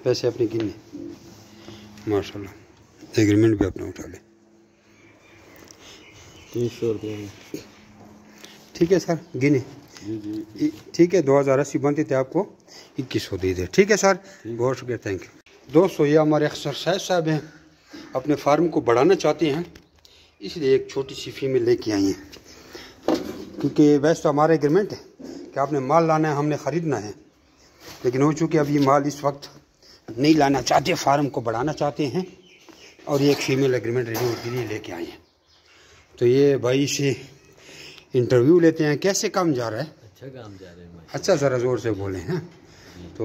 पैसे अपने गिने माशाल्लाह, एग्रीमेंट भी अपना उठा ले। 300 रुपये में ठीक है सर, गिने जी। ठीक है, 2080 बनते थे, आपको 2100 दे दे। ठीक है सर, बहुत शुक्रिया, थैंक यू। दोस्तों ये हमारे अख्तर साहब हैं, अपने फार्म को बढ़ाना चाहते हैं, इसलिए एक छोटी सी फीमेल लेके आई हैं। क्योंकि वैसे तो हमारा एग्रीमेंट है कि आपने माल लाना है, हमने ख़रीदना है, लेकिन हो चूँकि अब ये माल इस वक्त नहीं लाना चाहते, फार्म को बढ़ाना चाहते हैं, और ये एक फ़ीमेल एग्रीमेंट रिन्यू के लिए लेके आए हैं। तो ये भाई से इंटरव्यू लेते हैं, कैसे काम जा रहा है? अच्छा काम जा रहा है। अच्छा, ज़रा ज़ोर से बोलें हैं। तो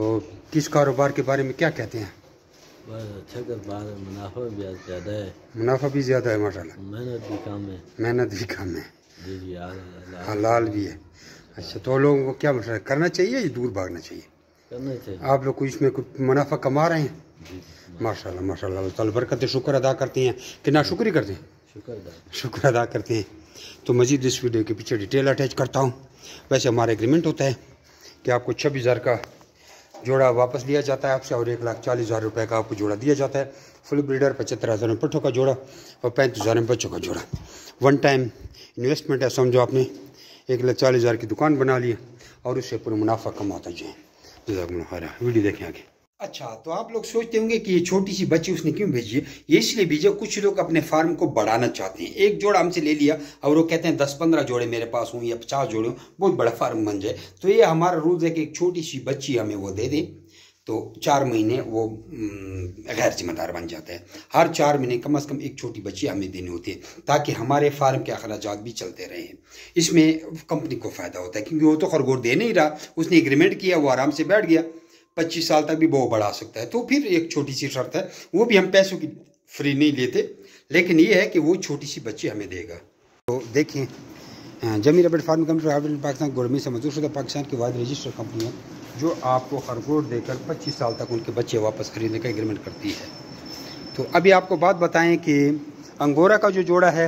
किस कारोबार के बारे में क्या कहते हैं? बस अच्छा कारोबार है, मुनाफा भी ज़्यादा है। मुनाफा भी ज़्यादा है माशाल्लाह, मेहनत भी कम है। मेहनत भी कम है जी, हलाल भी है। अच्छा, तो लोगों को क्या मसला करना चाहिए या दूर भागना चाहिए? करना चाहिए। आप लोग को इसमें कुछ मुनाफा कमा रहे हैं? माशाल्लाह माशाल्लाह, अल्लाह ताला बरकत, शुक्र अदा करते हैं कि ना शुक्र करते हैं? शुक्र अदा करते हैं। तो मज़ीद इस वीडियो के पीछे डिटेल अटैच करता हूँ। वैसे हमारा एग्रीमेंट होता है कि आपको 26,000 का जोड़ा वापस लिया जाता है आपसे, और 1,40,000 रुपये का आपको जोड़ा दिया जाता है। फुल ब्रीडर 75,000 में पट्ठों का जोड़ा और 35,000 में बच्चों का जोड़ा। वन टाइम इन्वेस्टमेंट है, समझो आपने 1,40,000 की दुकान बना ली और उससे पूरा मुनाफा कमाता जाए। जज़ाकुमुल्लाह खैर, वीडियो देखें आगे। अच्छा, तो आप लोग सोचते होंगे कि ये छोटी सी बच्ची उसने क्यों भेजी है? ये इसलिए भेजी है, कुछ लोग अपने फार्म को बढ़ाना चाहते हैं। एक जोड़ा हमसे ले लिया और वो कहते हैं 10-15 जोड़े मेरे पास हों या 50 जोड़े हों, बहुत बड़ा फार्म बन जाए। तो ये हमारा रूल है कि एक छोटी सी बच्ची हमें वो दे दें, तो 4 महीने वो गैर जिम्मेदार बन जाता है। हर 4 महीने कम से कम एक छोटी बच्ची हमें देनी होती है, ताकि हमारे फार्म के अखराजात भी चलते रहें। इसमें कंपनी को फ़ायदा होता है, क्योंकि वो तो खरगोश दे नहीं रहा, उसने एग्रीमेंट किया, वो आराम से बैठ गया, 25 साल तक भी वो बढ़ा सकता है। तो फिर एक छोटी सी शर्त है, वो भी हम पैसों की फ्री नहीं लेते, लेकिन ये है कि वो छोटी सी बच्ची हमें देगा। तो देखिए, जमी रबड़ फार्म कंपनी पाकिस्तान गवर्नमेंट से मंजूर शुदा पाकिस्तान की वाहिद रजिस्टर कंपनी है जो आपको खरगोश देकर 25 साल तक उनके बच्चे वापस खरीदने का एग्रीमेंट करती है। तो अभी आपको बात बताएं कि अंगोरा का जो जोड़ा है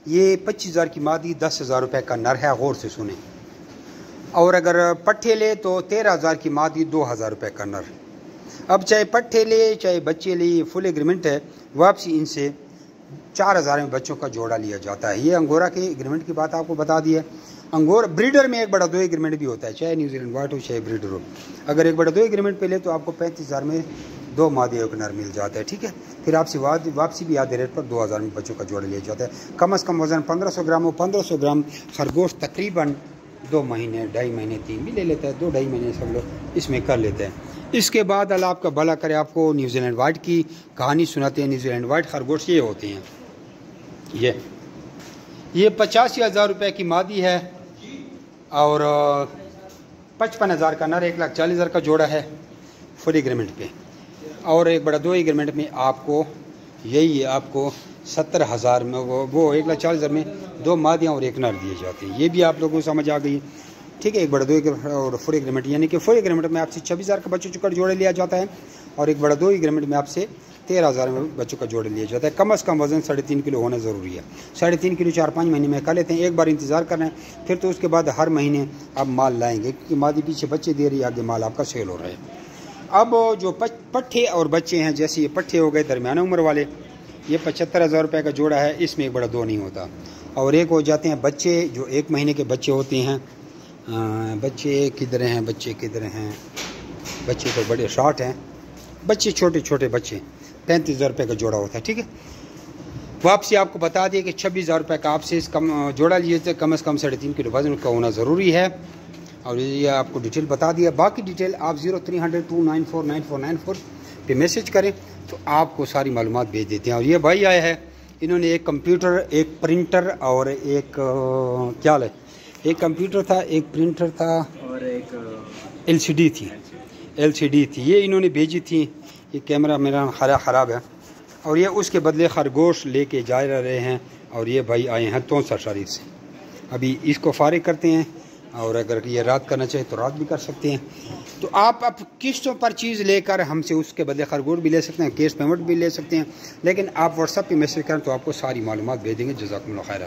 ये 25,000 की मादी, 10,000 रुपये का नर है, गौर से सुने। और अगर पट्ठे ले तो 13,000 की मादी, 2,000 रुपये का नर। अब चाहे पट्ठे ले चाहे बच्चे ले, ये फुल एग्रीमेंट है। वापसी इनसे 4,000 में बच्चों का जोड़ा लिया जाता है। ये अंगोरा के एग्रीमेंट की बात आपको बता दी है। अंगोरा ब्रीडर में 1/2 एग्रीमेंट भी होता है, चाहे न्यूजीलैंड वाइट हो चाहे ब्रीडर हो। अगर 1/2 एग्रीमेंट पे ले तो आपको 35,000 में 2 मादी और नर मिल जाता है। ठीक है, फिर आपसे वापसी भी आधे रेट पर 2,000 में बच्चों का जोड़ा लिया जाता है। कम से कम वजन 1500 ग्राम हो। 1500 ग्राम खरगोश तकरीबन 2 महीने, 2.5 महीने, 3 भी ले लेता है, 2-2.5 महीने सब लोग इसमें कर लेते हैं। इसके बाद अल्लाह आपका भला करे, आपको न्यूजीलैंड वाइट की कहानी सुनाते हैं। न्यूजीलैंड वाइट खरगोश ये होते हैं, ये 85,000 रुपये की मादी है और 55,000 का नर, 1,40,000 का जोड़ा है फुल एग्रीमेंट पे। और 1/2 एग्रीमेंट में आपको यही है, आपको 70,000 में वो 1,40,000 में 2 मादियाँ और 1 नर दिए जाते हैं। ये भी आप लोगों को समझ आ गई। ठीक है, 1/2 और फुल एग्रीमेंट, यानी कि फुल एग्रीमेंट में आपसे 26,000 का बच्चों का जोड़े लिया जाता है, और 1/2 एग्रीमेंट में आपसे 13,000 में बच्चों का जोड़े लिया जाता है। कम से कम वजन 3.5 किलो होना ज़रूरी है। 3.5 किलो 4-5 महीने में कर लेते हैं। एक बार इंतज़ार कर रहे हैं, फिर तो उसके बाद हर महीने आप माल लाएंगे, क्योंकि मादी पीछे बच्चे दे रही है, आगे माल आपका सेल हो रहा है। अब जो पट्ठे और बच्चे हैं, जैसे ये पट्ठे हो गए दरमियाना उम्र वाले, ये 75,000 रुपये का जोड़ा है, इसमें 1/2 नहीं होता। और एक हो जाते हैं बच्चे, जो 1 महीने के बच्चे होते हैं। बच्चे किधर हैं, बच्चे किधर हैं? बच्चे तो बड़े शॉर्ट हैं, बच्चे छोटे छोटे बच्चे, 35,000 रुपये का जोड़ा होता है। ठीक है, वापसी आपको बता दिए कि 26,000 रुपये का आपसे कम जोड़ा लिए थे, कम से कम 3.5 किलो वजन का होना ज़रूरी है। और ये आपको डिटेल बता दिया। बाकी डिटेल आप 0300-294-9494 पे मैसेज करें तो आपको सारी मालूमात भेज देते हैं। और ये भाई आया है, इन्होंने एक कंप्यूटर, एक प्रिंटर और एक क्या है, एक कंप्यूटर था, एक प्रिंटर था और एक LCD थी, ये इन्होंने भेजी थी। ये कैमरा मेरा ख़राब है, और ये उसके बदले खरगोश लेके जा रहे हैं। और ये भाई आए हैं 63 शरीफ से। अभी इसको फारिग करते हैं, और अगर ये रात करना चाहे तो रात भी कर सकते हैं। तो आप अब किस्तों पर चीज़ लेकर हमसे उसके बदले खरगोश भी ले सकते हैं, कैश पेमेंट भी ले सकते हैं। लेकिन आप व्हाट्सएप पे मैसेज करें तो आपको सारी मालूमात भेज देंगे। जज़ाकुमुल्लाह खैर।